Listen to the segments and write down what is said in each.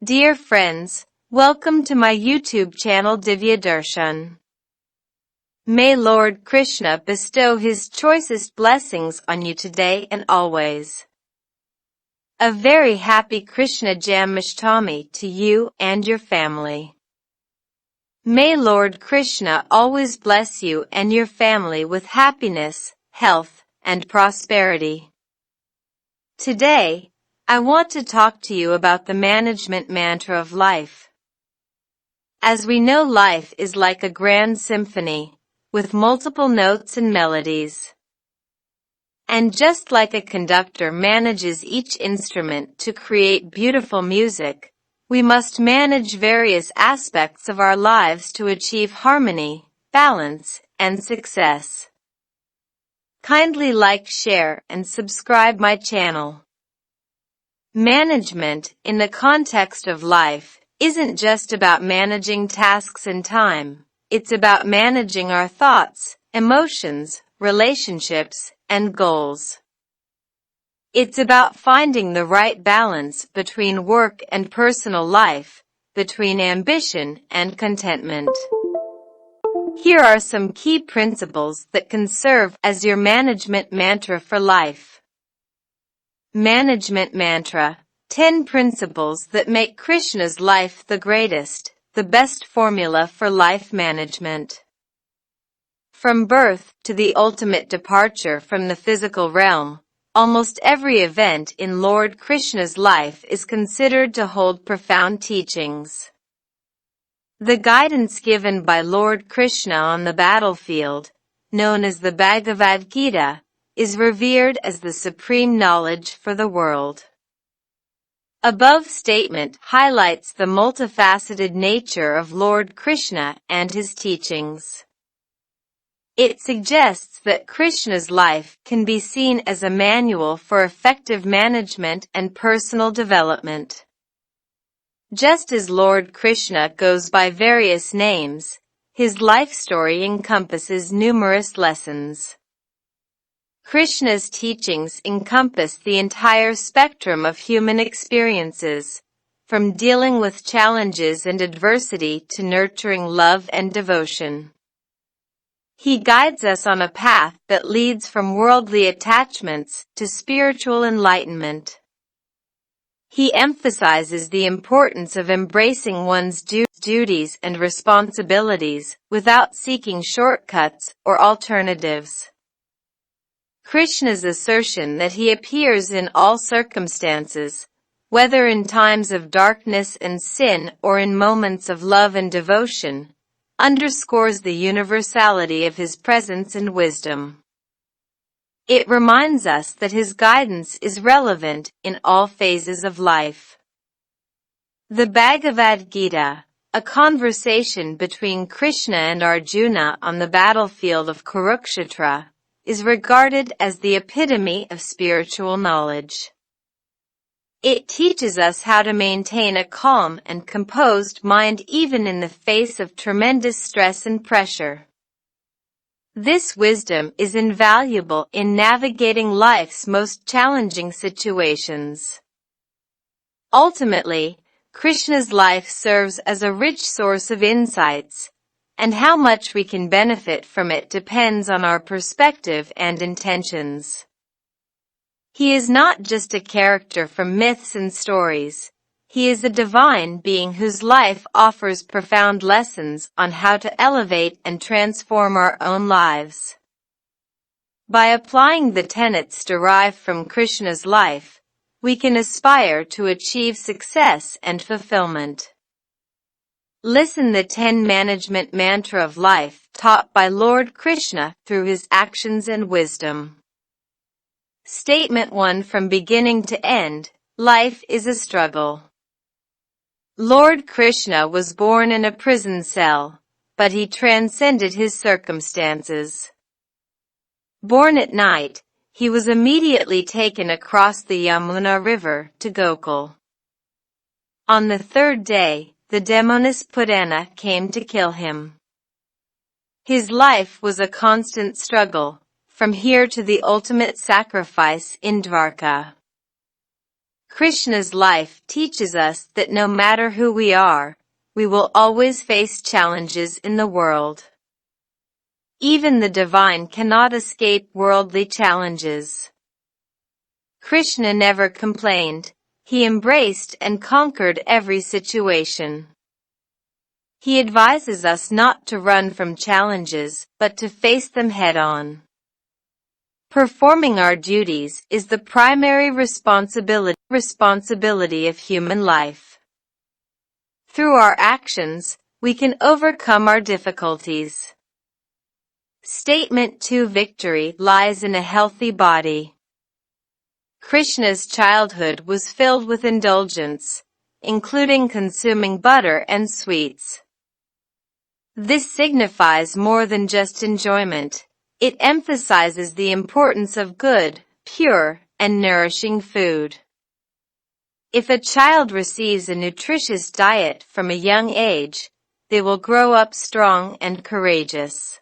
Dear friends, welcome to my YouTube channel Divya Darshan. May Lord Krishna bestow his choicest blessings on you today and always. A very happy Krishna Janmashtami to you and your family. May Lord Krishna always bless you and your family with happiness, health, and prosperity. Today, I want to talk to you about the management mantra of life. As we know, life is like a grand symphony, with multiple notes and melodies. And just like a conductor manages each instrument to create beautiful music, we must manage various aspects of our lives to achieve harmony, balance, and success. Kindly like, share, and subscribe my channel. Management, in the context of life, isn't just about managing tasks and time. It's about managing our thoughts, emotions, relationships, and goals. It's about finding the right balance between work and personal life, between ambition and contentment. Here are some key principles that can serve as your management mantra for life. Management Mantra: 10 principles that make Krishna's life the greatest, the best formula for life management. From birth to the ultimate departure from the physical realm, almost every event in Lord Krishna's life is considered to hold profound teachings. The guidance given by Lord Krishna on the battlefield, known as the Bhagavad Gita, is revered as the supreme knowledge for the world. Above statement highlights the multifaceted nature of Lord Krishna and his teachings. It suggests that Krishna's life can be seen as a manual for effective management and personal development. Just as Lord Krishna goes by various names, his life story encompasses numerous lessons. Krishna's teachings encompass the entire spectrum of human experiences, from dealing with challenges and adversity to nurturing love and devotion. He guides us on a path that leads from worldly attachments to spiritual enlightenment. He emphasizes the importance of embracing one's duties and responsibilities without seeking shortcuts or alternatives. Krishna's assertion that he appears in all circumstances, whether in times of darkness and sin or in moments of love and devotion, underscores the universality of his presence and wisdom. It reminds us that his guidance is relevant in all phases of life. The Bhagavad Gita, a conversation between Krishna and Arjuna on the battlefield of Kurukshetra, is regarded as the epitome of spiritual knowledge. It teaches us how to maintain a calm and composed mind even in the face of tremendous stress and pressure. This wisdom is invaluable in navigating life's most challenging situations. Ultimately, Krishna's life serves as a rich source of insights, and how much we can benefit from it depends on our perspective and intentions. He is not just a character from myths and stories. He is a divine being whose life offers profound lessons on how to elevate and transform our own lives. By applying the tenets derived from Krishna's life, we can aspire to achieve success and fulfillment. Listen the 10 management mantra of life taught by Lord Krishna through his actions and wisdom. Statement 1: from beginning to end, life is a struggle. Lord Krishna was born in a prison cell, but he transcended his circumstances. Born at night, he was immediately taken across the Yamuna River to Gokul. On the third day, the demoness Putana came to kill him. His life was a constant struggle, from here to the ultimate sacrifice in Dwarka. Krishna's life teaches us that no matter who we are, we will always face challenges in the world. Even the divine cannot escape worldly challenges. Krishna never complained. He embraced and conquered every situation. He advises us not to run from challenges, but to face them head-on. Performing our duties is the primary responsibility of human life. Through our actions, we can overcome our difficulties. Statement 2: Victory lies in a healthy body. Krishna's childhood was filled with indulgence, including consuming butter and sweets. This signifies more than just enjoyment. It emphasizes the importance of good, pure, and nourishing food. If a child receives a nutritious diet from a young age, they will grow up strong and courageous.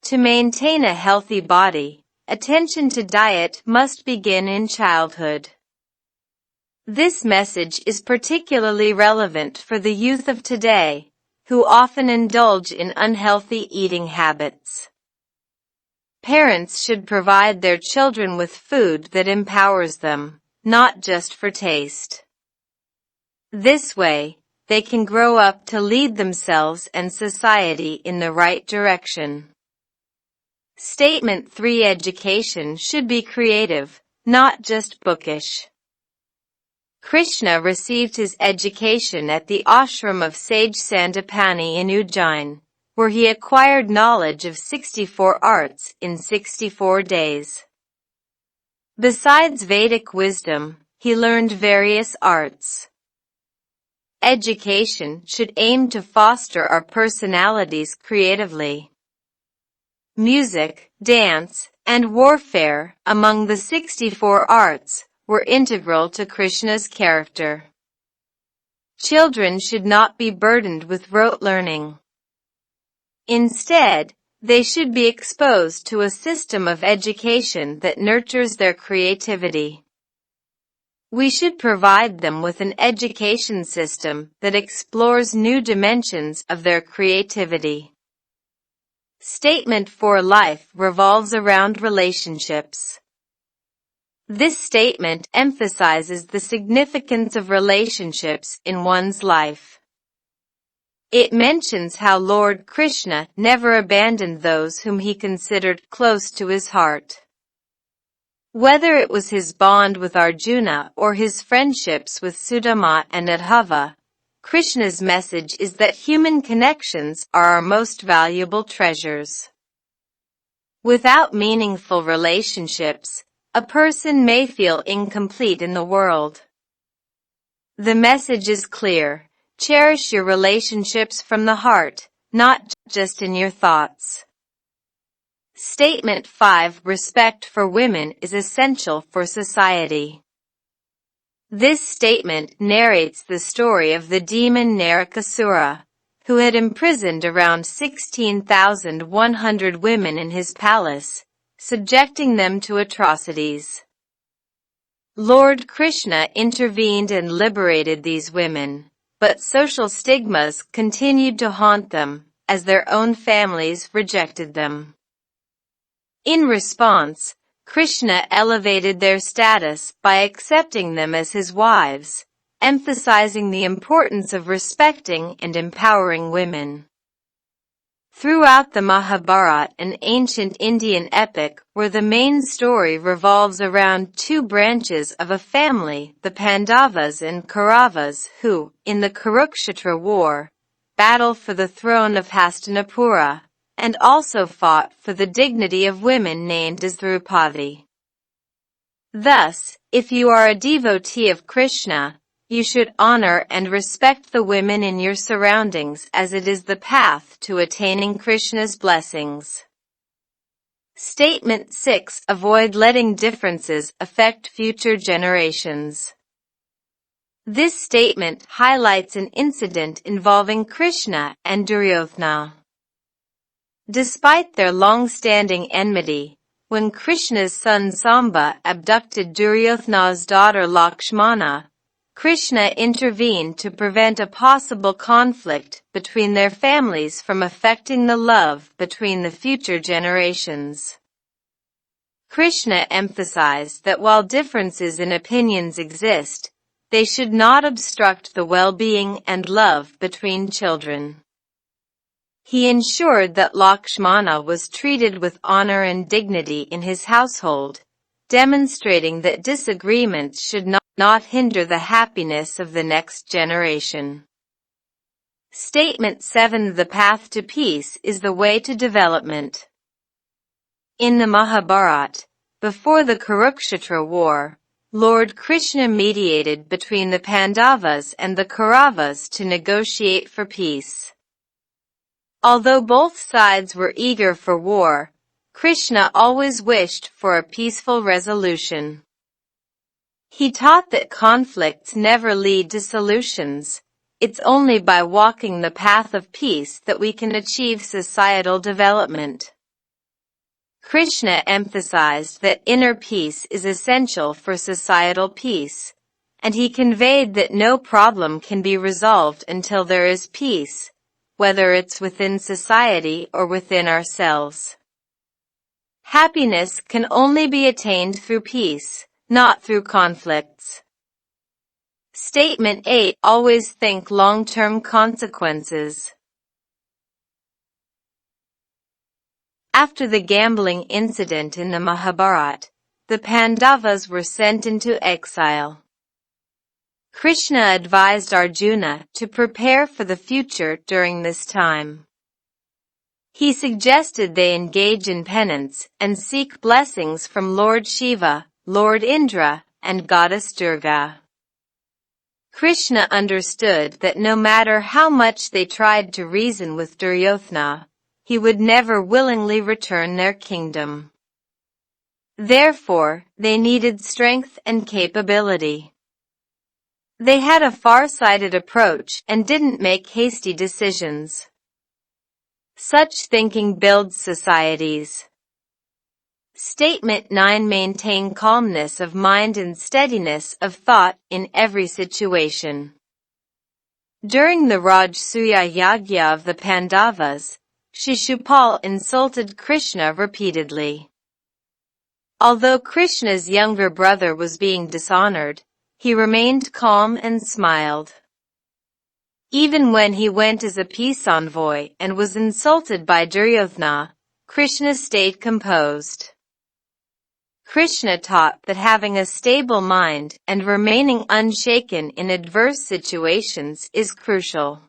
To maintain a healthy body, attention to diet must begin in childhood. This message is particularly relevant for the youth of today, who often indulge in unhealthy eating habits. Parents should provide their children with food that empowers them, not just for taste. This way, they can grow up to lead themselves and society in the right direction. Statement 3: Education should be creative, not just bookish. Krishna received his education at the ashram of sage Sandipani in Ujjain, where he acquired knowledge of 64 arts in 64 days. Besides Vedic wisdom, he learned various arts. Education should aim to foster our personalities creatively. Music, dance, and warfare, among the 64 arts, were integral to Krishna's character. Children should not be burdened with rote learning. Instead, they should be exposed to a system of education that nurtures their creativity. We should provide them with an education system that explores new dimensions of their creativity. Statement 4: Life revolves around relationships. This statement emphasizes the significance of relationships in one's life. It mentions how Lord Krishna never abandoned those whom he considered close to his heart. Whether it was his bond with Arjuna or his friendships with Sudama and Adhava, Krishna's message is that human connections are our most valuable treasures. Without meaningful relationships, a person may feel incomplete in the world. The message is clear: cherish your relationships from the heart, not just in your thoughts. Statement 5: Respect for women is essential for society. This statement narrates the story of the demon Narakasura, who had imprisoned around 16,100 women in his palace, subjecting them to atrocities. Lord Krishna intervened and liberated these women, but social stigmas continued to haunt them, as their own families rejected them. In response, Krishna elevated their status by accepting them as his wives, emphasizing the importance of respecting and empowering women. Throughout the Mahabharata, an ancient Indian epic where the main story revolves around two branches of a family, the Pandavas and Kauravas, who, in the Kurukshetra war, battled for the throne of Hastinapura, and also fought for the dignity of women named as Draupadi. Thus, if you are a devotee of Krishna, you should honor and respect the women in your surroundings, as it is the path to attaining Krishna's blessings. Statement 6: Avoid letting differences affect future generations. This statement highlights an incident involving Krishna and Duryodhana. Despite their long-standing enmity, when Krishna's son Samba abducted Duryodhana's daughter Lakshmana, Krishna intervened to prevent a possible conflict between their families from affecting the love between the future generations. Krishna emphasized that while differences in opinions exist, they should not obstruct the well-being and love between children. He ensured that Lakshmana was treated with honor and dignity in his household, demonstrating that disagreements should not hinder the happiness of the next generation. Statement 7. The path to peace is the way to development. In the Mahabharata, before the Kurukshetra war, Lord Krishna mediated between the Pandavas and the Kauravas to negotiate for peace. Although both sides were eager for war, Krishna always wished for a peaceful resolution. He taught that conflicts never lead to solutions. It's only by walking the path of peace that we can achieve societal development. Krishna emphasized that inner peace is essential for societal peace, and he conveyed that no problem can be resolved until there is peace, whether it's within society or within ourselves. Happiness can only be attained through peace, not through conflicts. Statement 8. Always think long-term consequences. After the gambling incident in the Mahabharata, the Pandavas were sent into exile. Krishna advised Arjuna to prepare for the future during this time. He suggested they engage in penance and seek blessings from Lord Shiva, Lord Indra, and Goddess Durga. Krishna understood that no matter how much they tried to reason with Duryodhana, he would never willingly return their kingdom. Therefore, they needed strength and capability. They had a far-sighted approach and didn't make hasty decisions. Such thinking builds societies. Statement 9. Maintain calmness of mind and steadiness of thought in every situation. During the Rajasuya Yagya of the Pandavas, Shishupal insulted Krishna repeatedly. Although Krishna's younger brother was being dishonored, he remained calm and smiled. Even when he went as a peace envoy and was insulted by Duryodhana, Krishna stayed composed. Krishna taught that having a stable mind and remaining unshaken in adverse situations is crucial.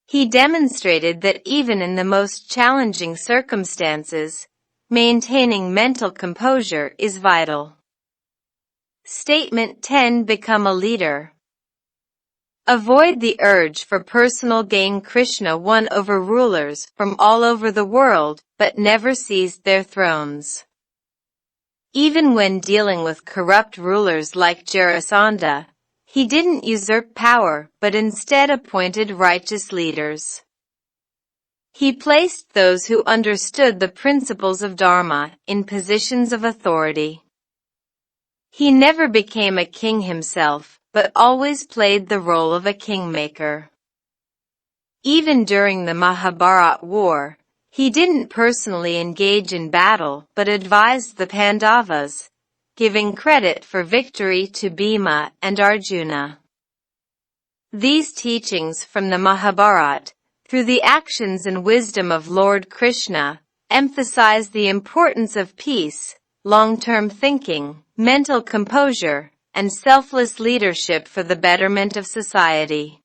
He demonstrated that even in the most challenging circumstances, maintaining mental composure is vital. Statement 10. Become a leader. Avoid the urge for personal gain. Krishna won over rulers from all over the world, but never seized their thrones. Even when dealing with corrupt rulers like Jarasandha, he didn't usurp power but instead appointed righteous leaders. He placed those who understood the principles of Dharma in positions of authority. He never became a king himself, but always played the role of a kingmaker. Even during the Mahabharata war, he didn't personally engage in battle but advised the Pandavas, giving credit for victory to Bhima and Arjuna. These teachings from the Mahabharata, through the actions and wisdom of Lord Krishna, emphasize the importance of peace, long-term thinking, mental composure, and selfless leadership for the betterment of society.